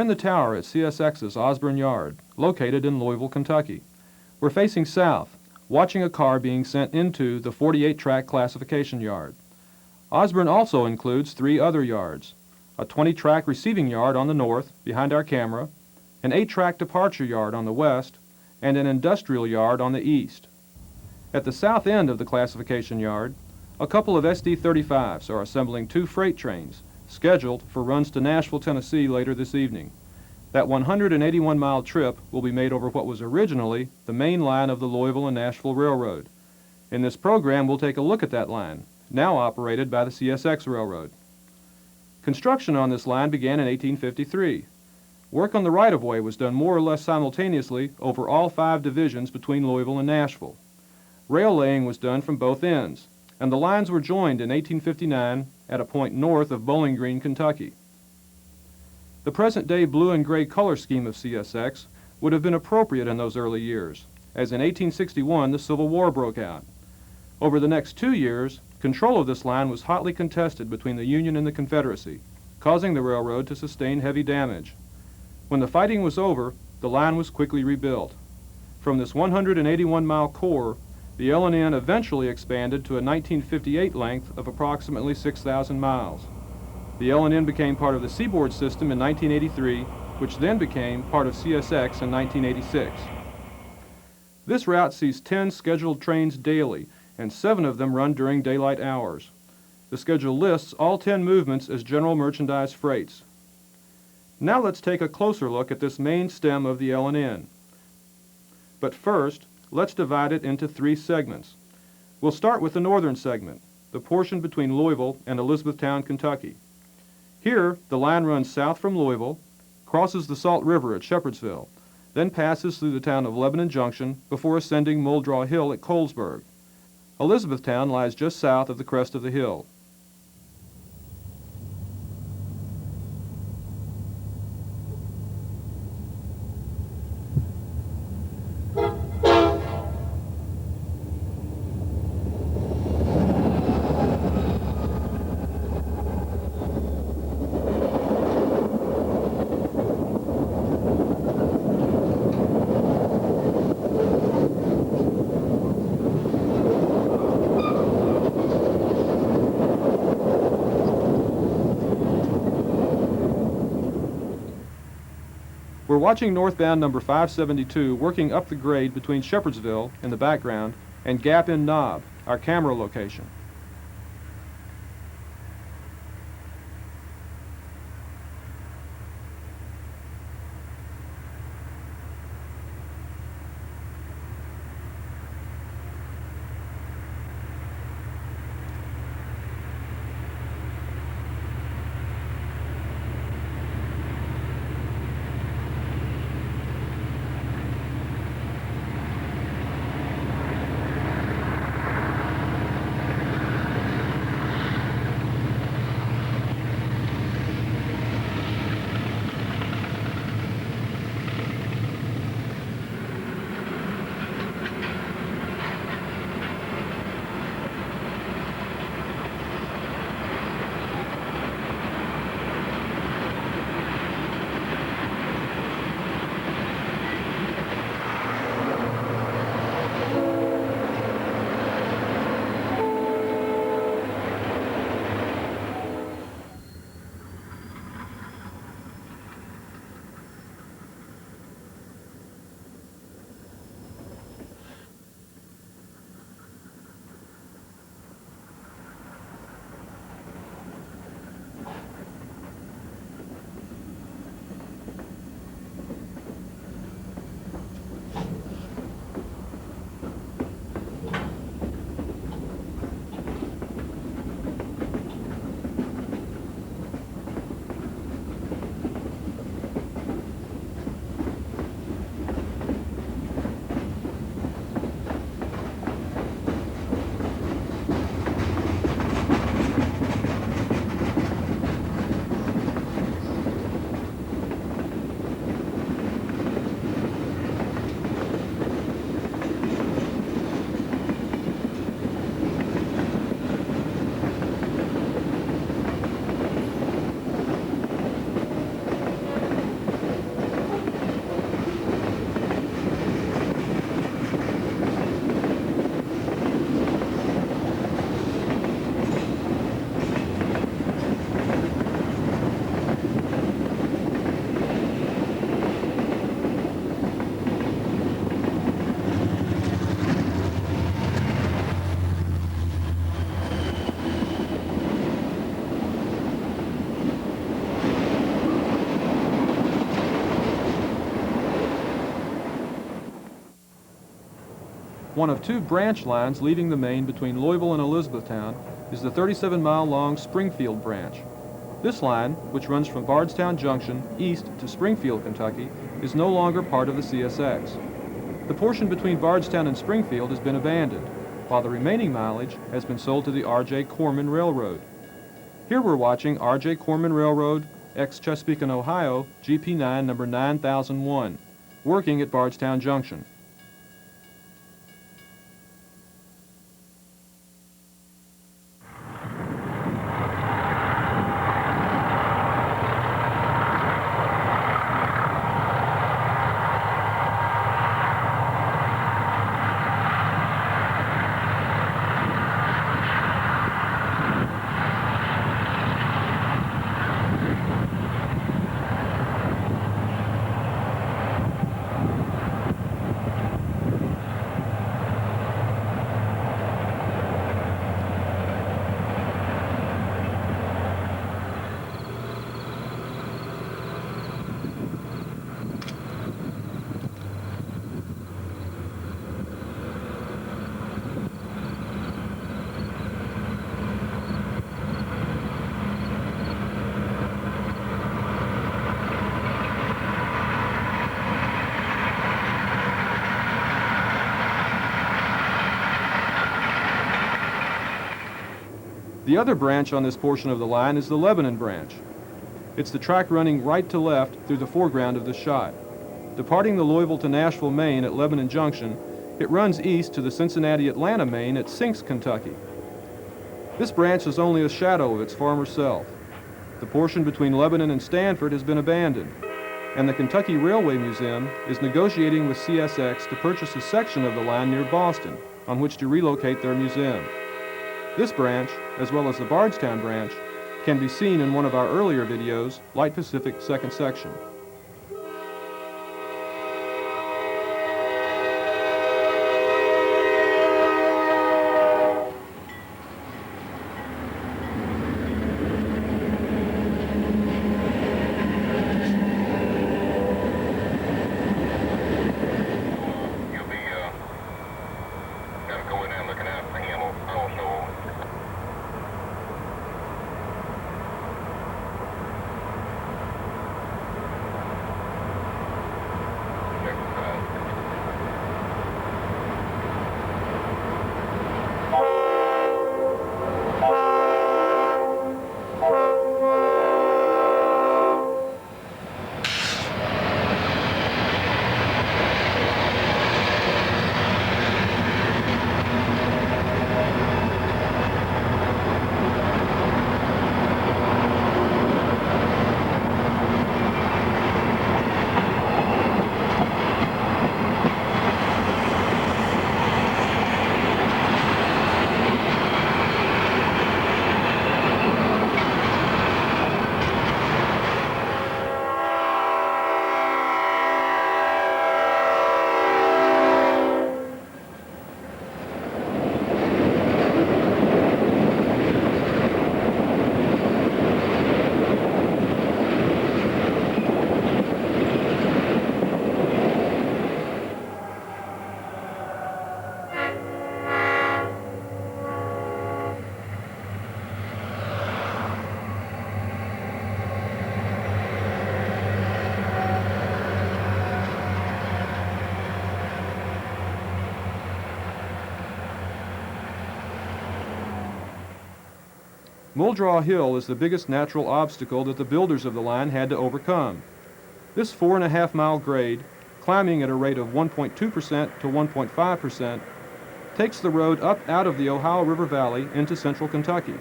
in the tower at CSX's Osborne Yard, located in Louisville, Kentucky. We're facing south, watching a car being sent into the 48-track classification yard. Osborne also includes 3 other yards: a 20-track receiving yard on the north, behind our camera, an 8-track departure yard on the west, and an industrial yard on the east. At the south end of the classification yard, a couple of SD-35s are assembling 2 freight trains, scheduled for runs to Nashville, Tennessee later this evening. That 181-mile trip will be made over what was originally the main line of the Louisville and Nashville Railroad. In this program, we'll take a look at that line, now operated by the CSX Railroad. Construction on this line began in 1853. Work on the right-of-way was done more or less simultaneously over all 5 divisions between Louisville and Nashville. Rail laying was done from both ends, and the lines were joined in 1859 at a point north of Bowling Green, Kentucky. The present-day blue and gray color scheme of CSX would have been appropriate in those early years, as in 1861 the Civil War broke out. Over the next 2 years, control of this line was hotly contested between the Union and the Confederacy, causing the railroad to sustain heavy damage. When the fighting was over, the line was quickly rebuilt. From this 181-mile core, the L&N eventually expanded to a 1958 length of approximately 6,000 miles. The L&N became part of the Seaboard system in 1983, which then became part of CSX in 1986. This route sees 10 scheduled trains daily, and 7 of them run during daylight hours. The schedule lists all 10 movements as general merchandise freights. Now let's take a closer look at this main stem of the L&N. But first, let's divide it into 3 segments. We'll start with the northern segment, the portion between Louisville and Elizabethtown, Kentucky. Here, the line runs south from Louisville, crosses the Salt River at Shepherdsville, then passes through the town of Lebanon Junction before ascending Muldraw Hill at Colesburg. Elizabethtown lies just south of the crest of the hill. We're watching northbound number 572 working up the grade between Shepherdsville, in the background, and Gap in Knob, our camera location. One of two branch lines leaving the main between Louisville and Elizabethtown is the 37-mile-long Springfield branch. This line, which runs from Bardstown Junction east to Springfield, Kentucky, is no longer part of the CSX. The portion between Bardstown and Springfield has been abandoned, while the remaining mileage has been sold to the R.J. Corman Railroad. Here we're watching R.J. Corman Railroad, ex-Chesapeake, Ohio, GP9 number 9001, working at Bardstown Junction. The other branch on this portion of the line is the Lebanon branch. It's the track running right to left through the foreground of the shot. Departing the Louisville to Nashville main at Lebanon Junction, it runs east to the Cincinnati-Atlanta main at Sinks, Kentucky. This branch is only a shadow of its former self. The portion between Lebanon and Stanford has been abandoned, and the Kentucky Railway Museum is negotiating with CSX to purchase a section of the line near Boston on which to relocate their museum. This branch, as well as the Bardstown branch, can be seen in one of our earlier videos, Light Pacific Second Section. Muldraw Hill is the biggest natural obstacle that the builders of the line had to overcome. This 4.5-mile grade, climbing at a rate of 1.2% to 1.5%, takes the road up out of the Ohio River Valley into central Kentucky.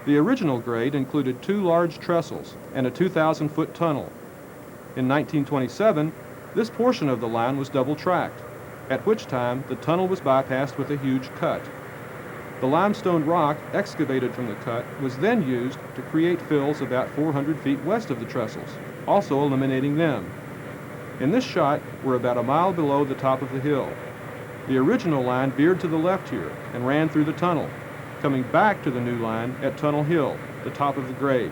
The original grade included 2 large trestles and a 2,000-foot tunnel. In 1927, this portion of the line was double-tracked, at which time the tunnel was bypassed with a huge cut. The limestone rock excavated from the cut was then used to create fills about 400 feet west of the trestles, also eliminating them. In this shot, we're about a mile below the top of the hill. The original line veered to the left here and ran through the tunnel, coming back to the new line at Tunnel Hill, the top of the grade.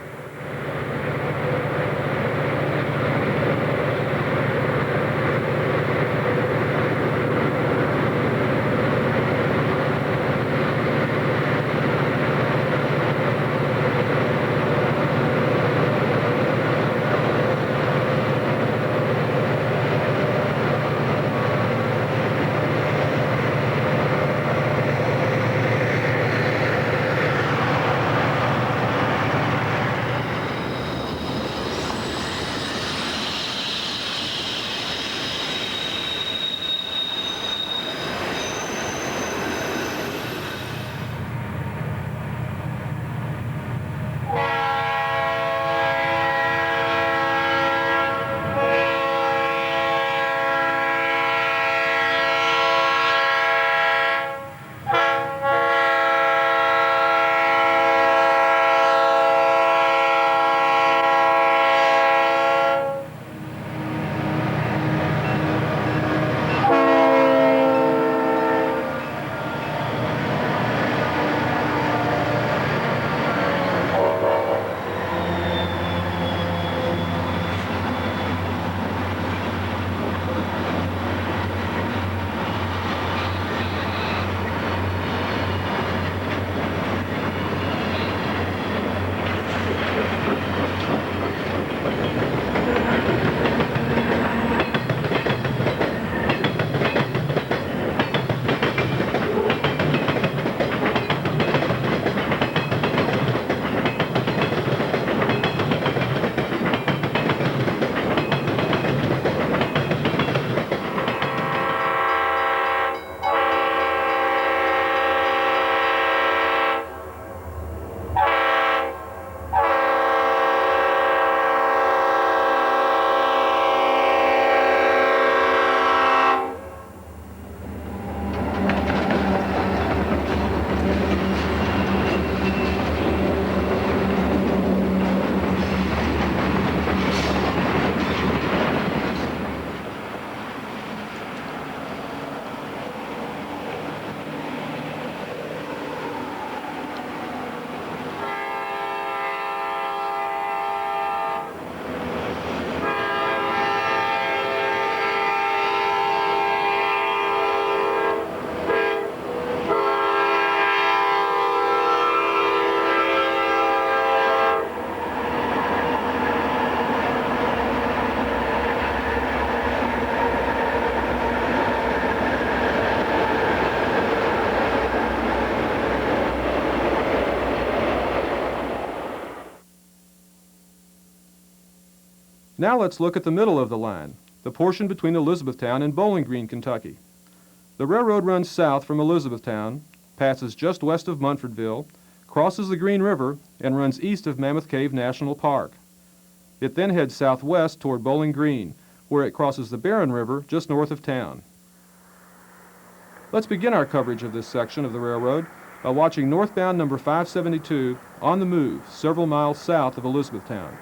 Now let's look at the middle of the line, the portion between Elizabethtown and Bowling Green, Kentucky. The railroad runs south from Elizabethtown, passes just west of Munfordville, crosses the Green River, and runs east of Mammoth Cave National Park. It then heads southwest toward Bowling Green, where it crosses the Barren River just north of town. Let's begin our coverage of this section of the railroad by watching northbound number 572 on the move several miles south of Elizabethtown.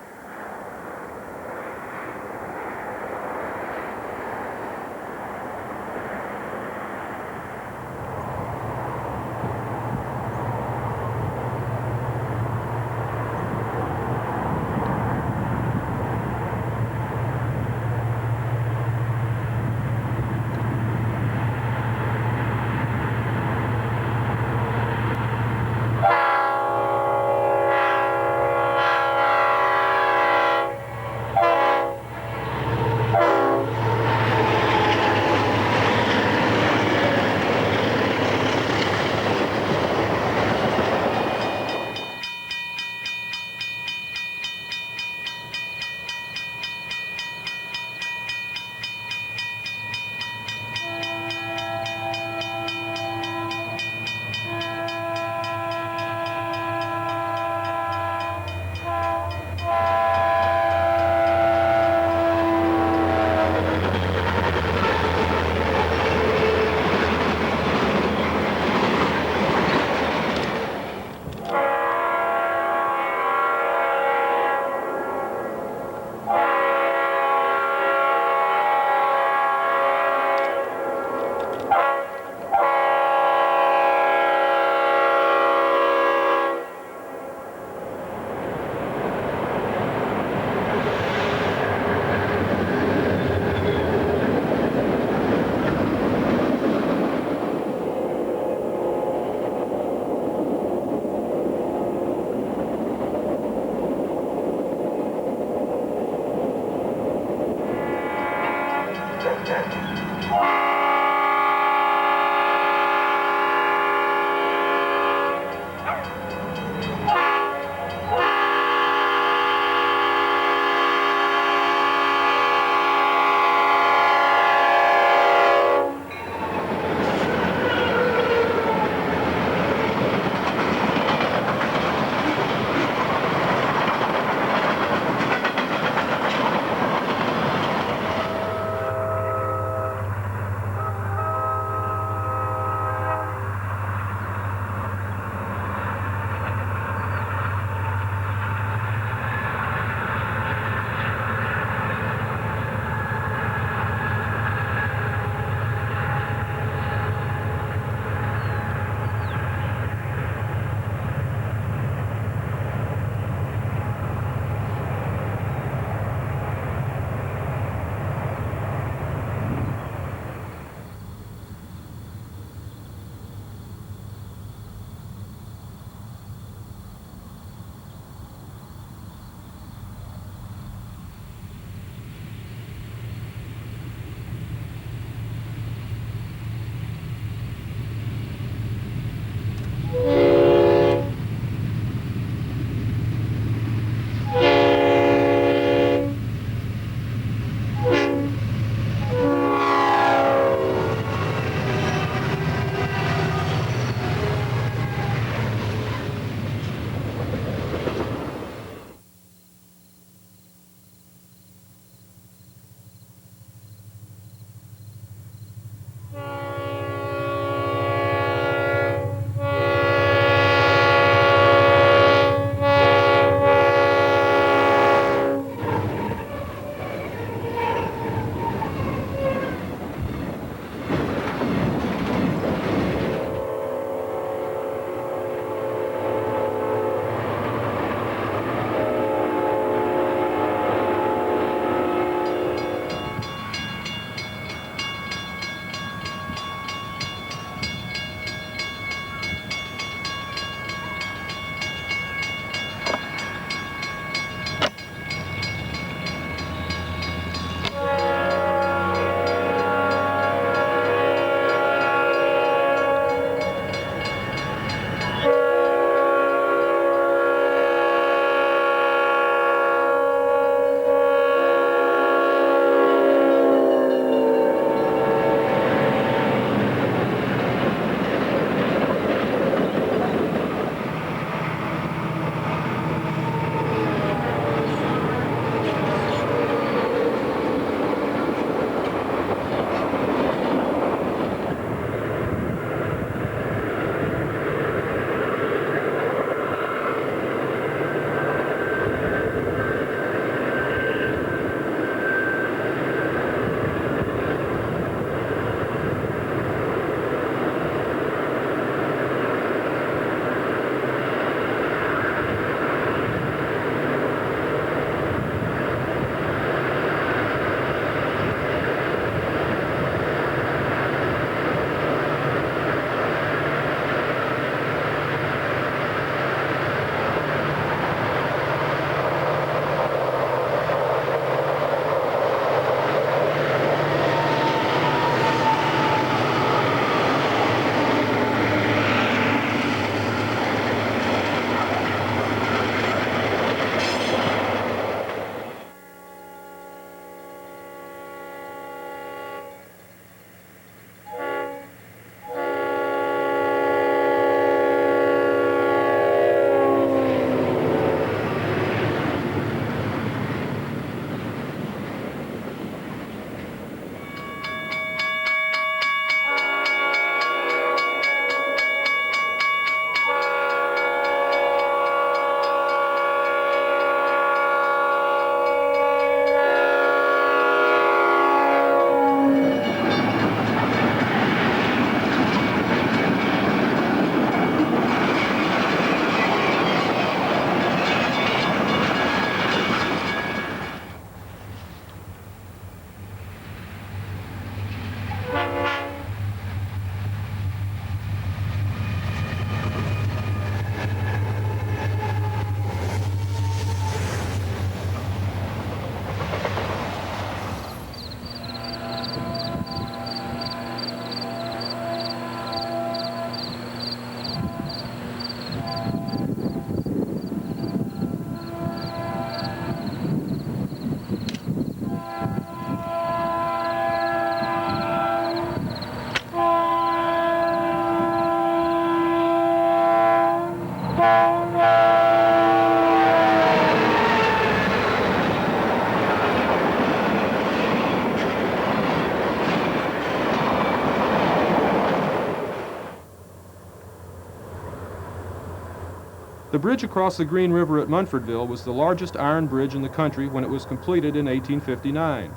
The bridge across the Green River at Munfordville was the largest iron bridge in the country when it was completed in 1859.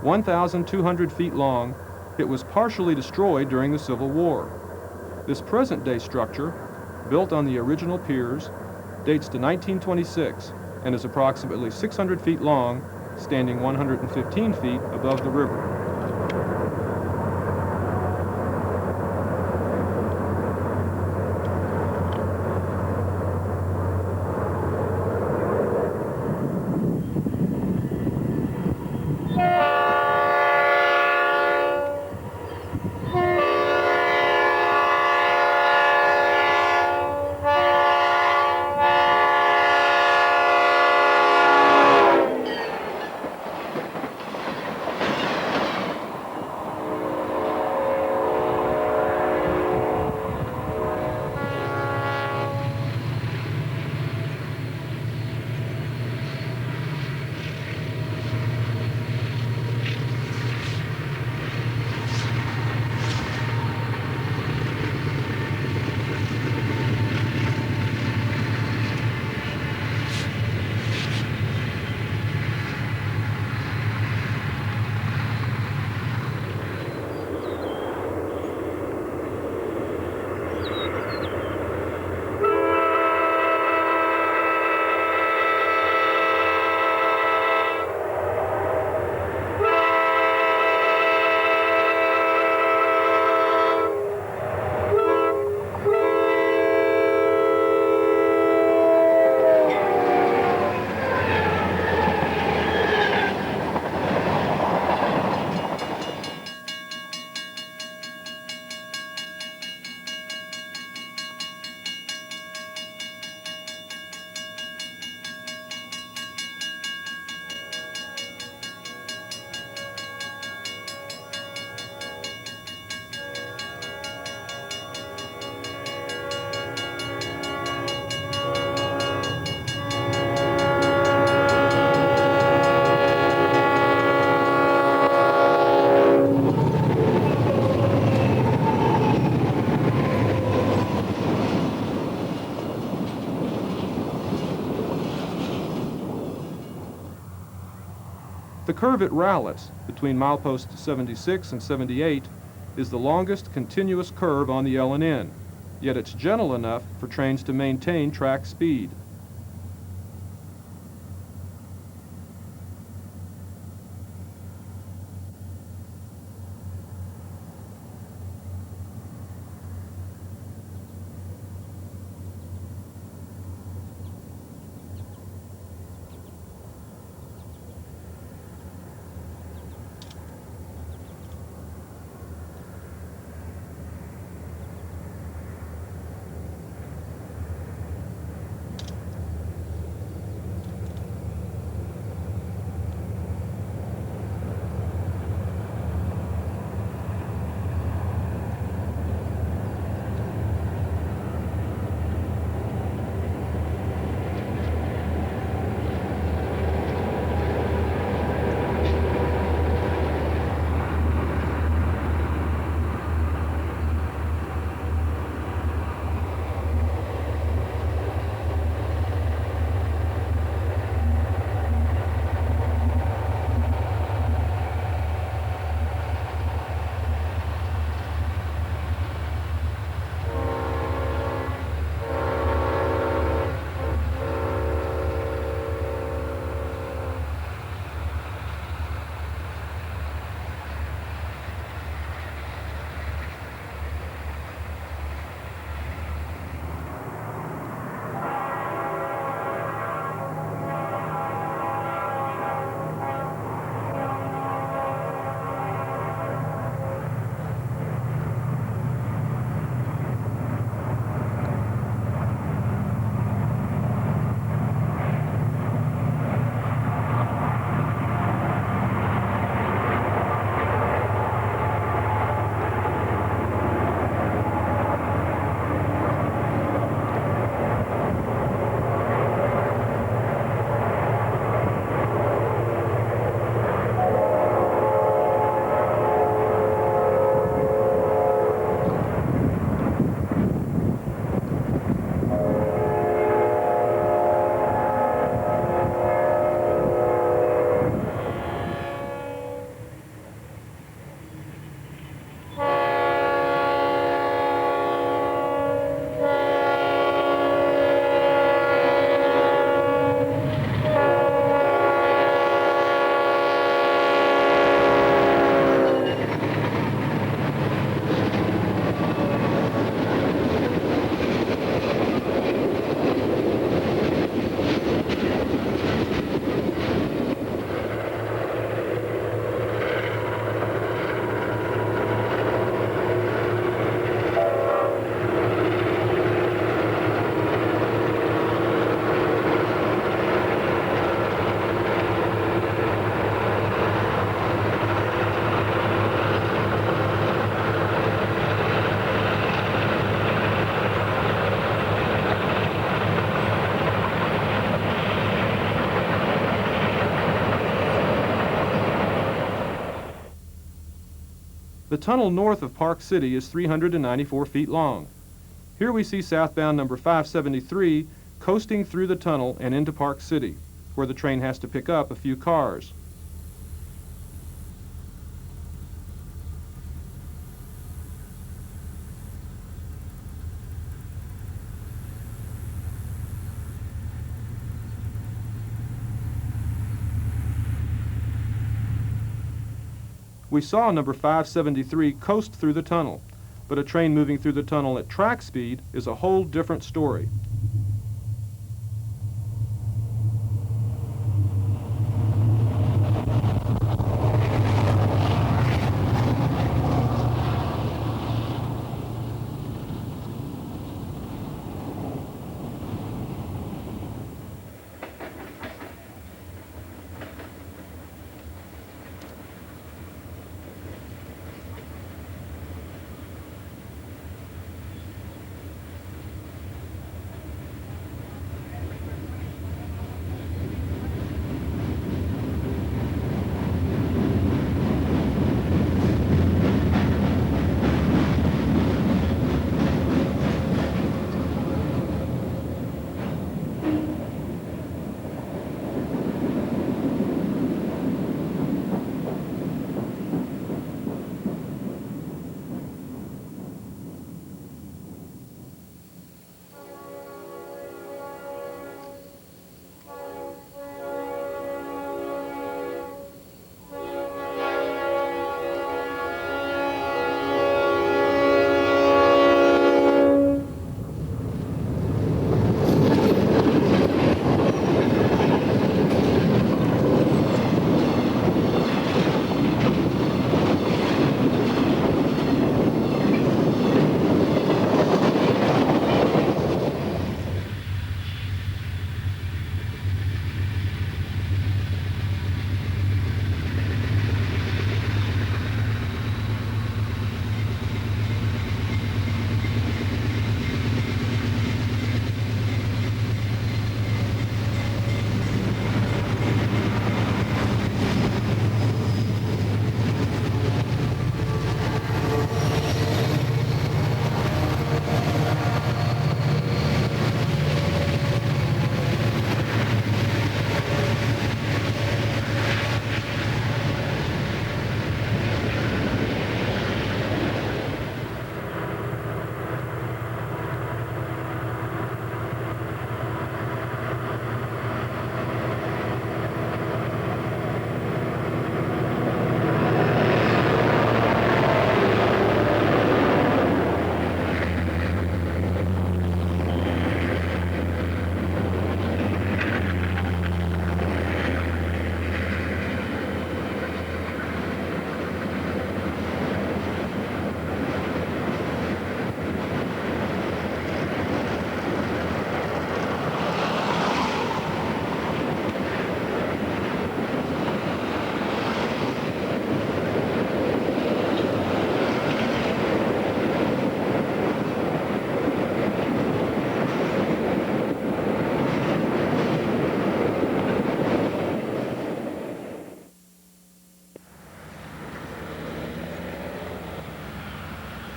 1,200 feet long, it was partially destroyed during the Civil War. This present-day structure, built on the original piers, dates to 1926 and is approximately 600 feet long, standing 115 feet above the river. The curve at Rowletts, between mileposts 76 and 78, is the longest continuous curve on the L&N, yet it's gentle enough for trains to maintain track speed. The tunnel north of Park City is 394 feet long. Here we see southbound number 573 coasting through the tunnel and into Park City, where the train has to pick up a few cars. We saw number 573 coast through the tunnel, but a train moving through the tunnel at track speed is a whole different story.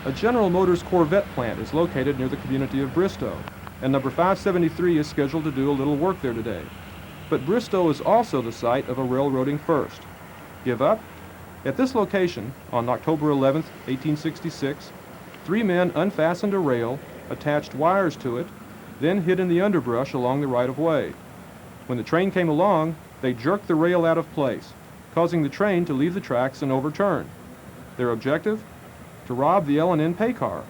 A General Motors Corvette plant is located near the community of Bristow, and number 573 is scheduled to do a little work there today. But Bristow is also the site of a railroading first. Give up? At this location, on October 11, 1866, 3 men unfastened a rail, attached wires to it, then hid in the underbrush along the right-of-way. When the train came along, they jerked the rail out of place, causing the train to leave the tracks and overturn. Their objective? To rob the L&N pay car.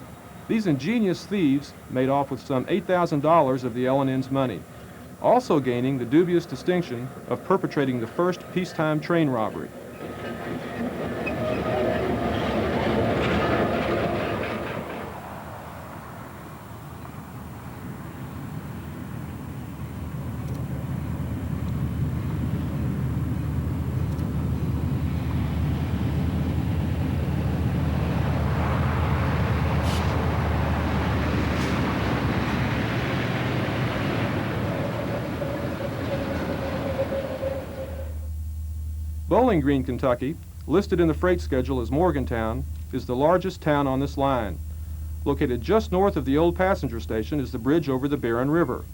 These ingenious thieves made off with some $8,000 of the L&N's money, also gaining the dubious distinction of perpetrating the first peacetime train robbery. Bowling Green, Kentucky, listed in the freight schedule as Morgantown, is the largest town on this line. Located just north of the old passenger station is the bridge over the Barren River.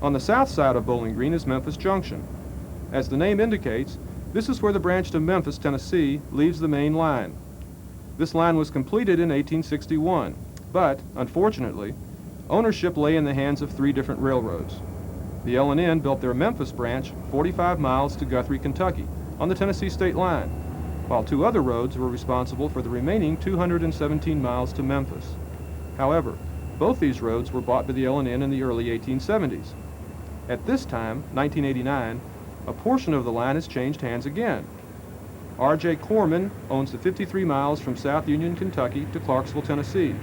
On the south side of Bowling Green is Memphis Junction. As the name indicates, this is where the branch to Memphis, Tennessee, leaves the main line. This line was completed in 1861, but, unfortunately, ownership lay in the hands of 3 different railroads. The L&N built their Memphis branch 45 miles to Guthrie, Kentucky, on the Tennessee state line, while 2 other roads were responsible for the remaining 217 miles to Memphis. However, both these roads were bought by the L&N in the early 1870s. At this time, 1989, a portion of the line has changed hands again. R.J. Corman owns the 53 miles from South Union, Kentucky to Clarksville, Tennessee,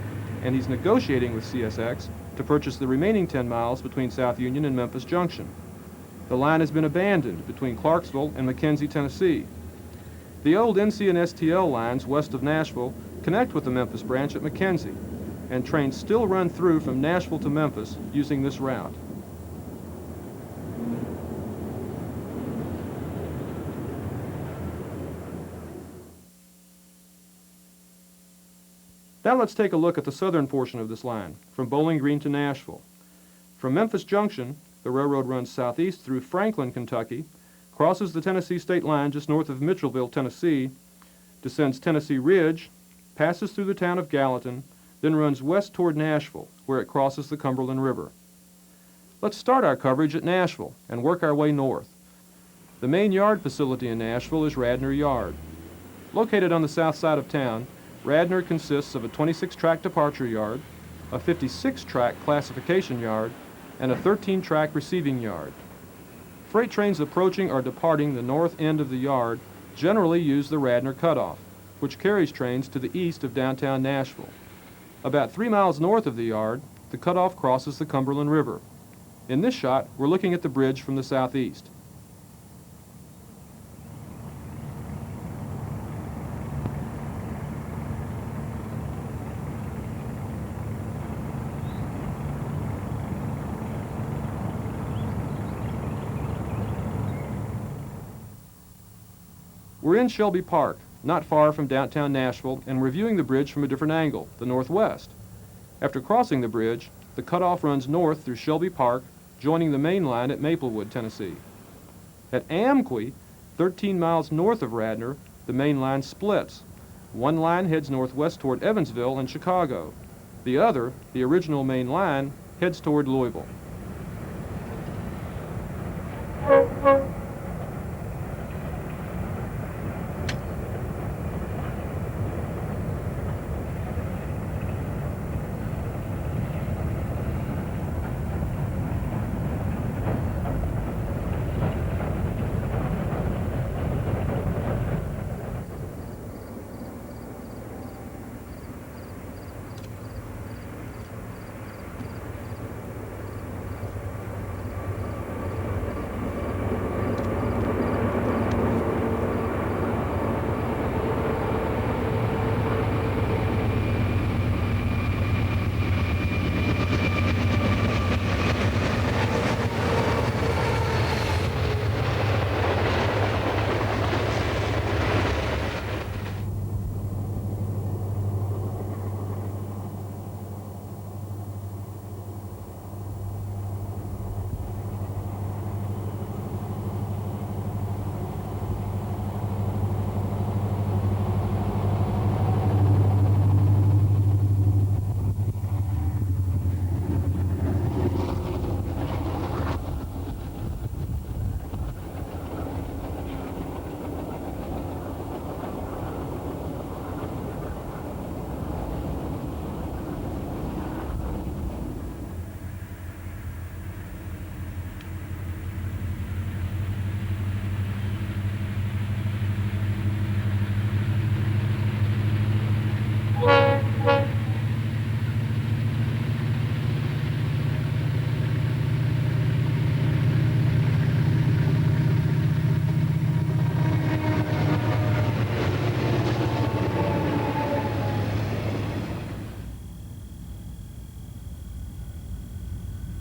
and he's negotiating with CSX to purchase the remaining 10 miles between South Union and Memphis Junction. The line has been abandoned between Clarksville and McKenzie, Tennessee. The old NC and STL lines west of Nashville connect with the Memphis branch at McKenzie, and trains still run through from Nashville to Memphis using this route. Now let's take a look at the southern portion of this line, from Bowling Green to Nashville. From Memphis Junction, the railroad runs southeast through Franklin, Kentucky, crosses the Tennessee state line just north of Mitchellville, Tennessee, descends Tennessee Ridge, passes through the town of Gallatin, then runs west toward Nashville, where it crosses the Cumberland River. Let's start our coverage at Nashville and work our way north. The main yard facility in Nashville is Radnor Yard. Located on the south side of town, Radnor consists of a 26-track departure yard, a 56-track classification yard, and a 13-track receiving yard. Freight trains approaching or departing the north end of the yard generally use the Radnor cutoff, which carries trains to the east of downtown Nashville. About 3 miles north of the yard, the cutoff crosses the Cumberland River. In this shot, we're looking at the bridge from the southeast. We're in Shelby Park, not far from downtown Nashville, and we're viewing the bridge from a different angle, the northwest. After crossing the bridge, the cutoff runs north through Shelby Park, joining the main line at Maplewood, Tennessee. At Amqui, 13 miles north of Radnor, the main line splits. One line heads northwest toward Evansville and Chicago. The other, the original main line, heads toward Louisville.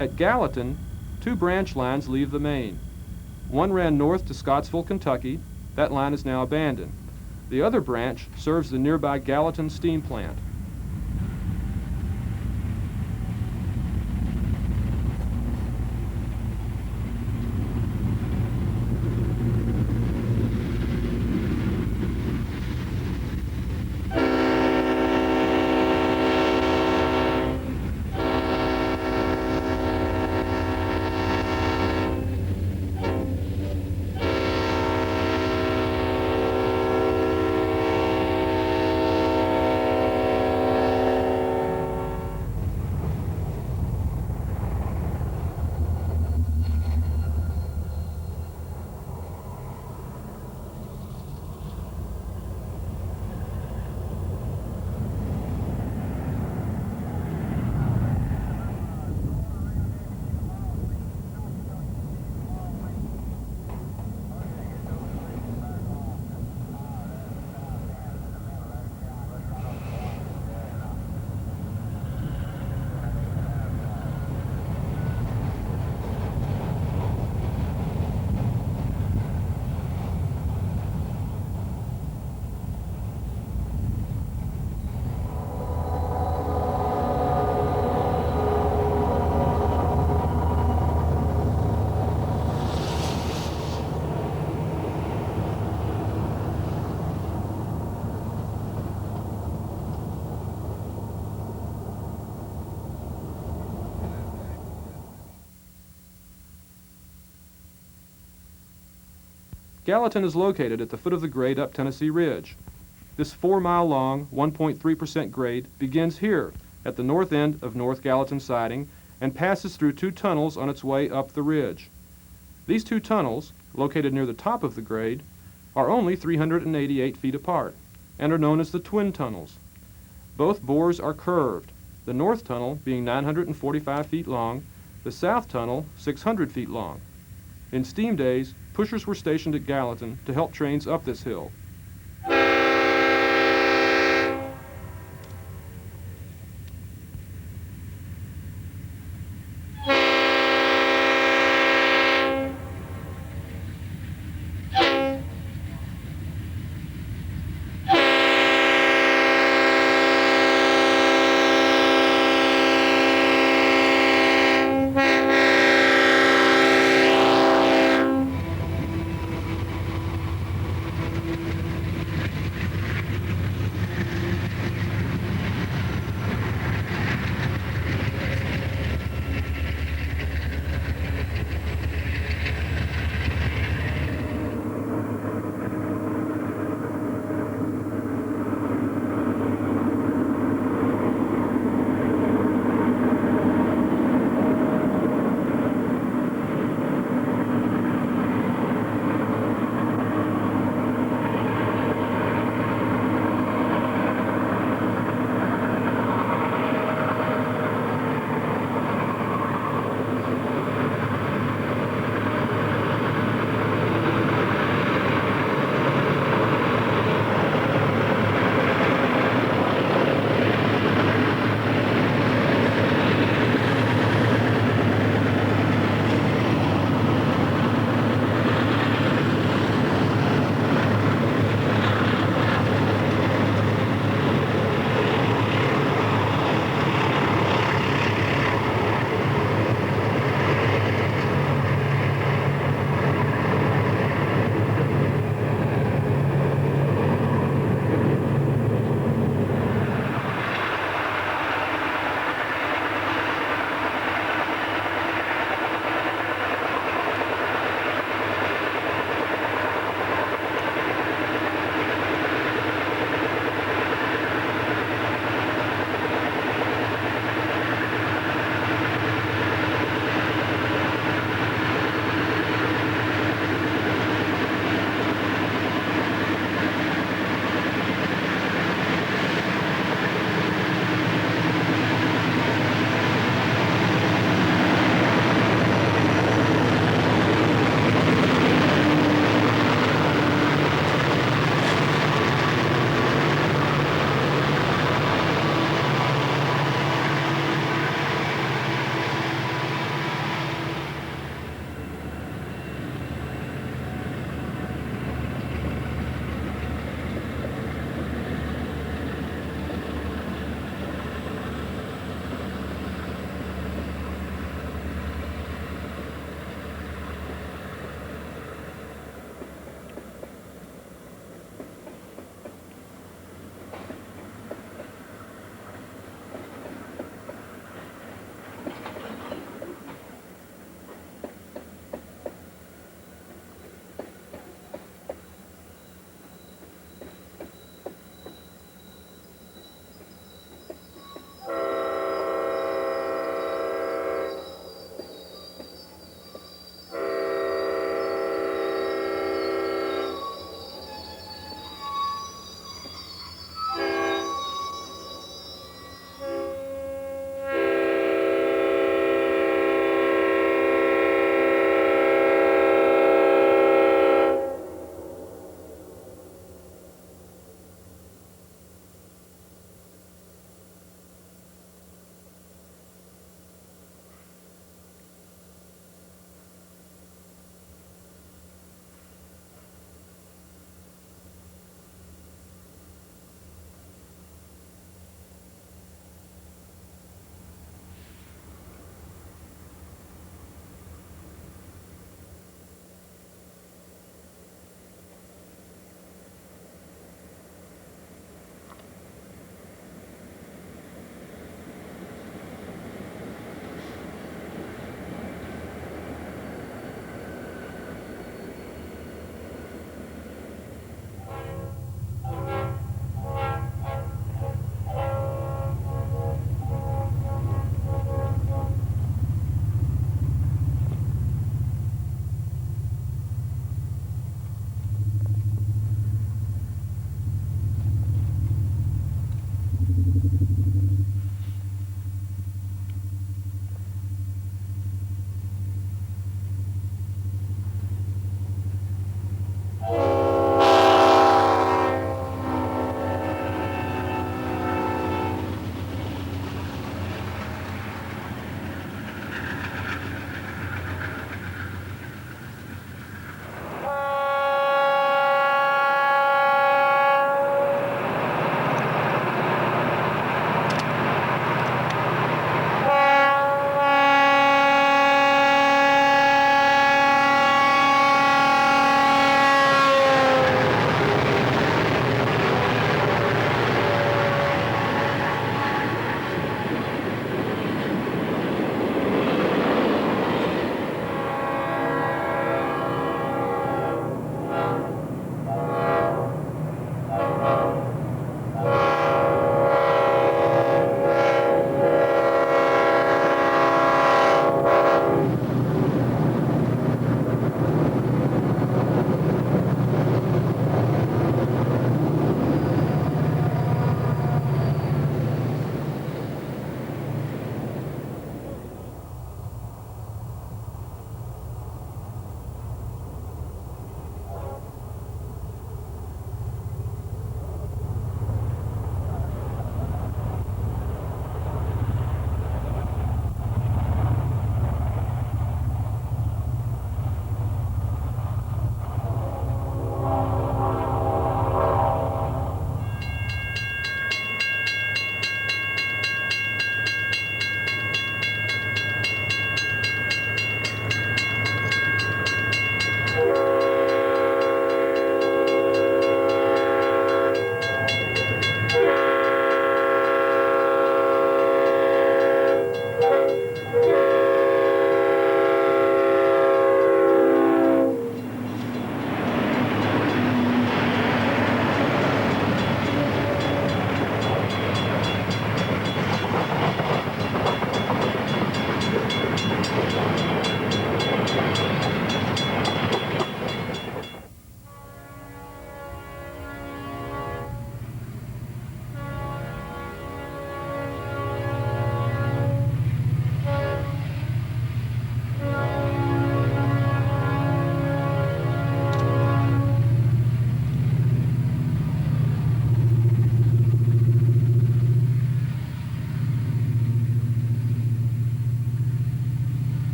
At Gallatin, two branch lines leave the main. One ran north to Scottsville, Kentucky. That line is now abandoned. The other branch serves the nearby Gallatin steam plant. Gallatin is located at the foot of the grade up Tennessee Ridge. This 4-mile-long, 1.3% grade begins here at the north end of North Gallatin Siding and passes through two tunnels on its way up the ridge. These two tunnels, located near the top of the grade, are only 388 feet apart and are known as the Twin Tunnels. Both bores are curved, the north tunnel being 945 feet long, the south tunnel 600 feet long. In steam days, pushers were stationed at Gallatin to help trains up this hill.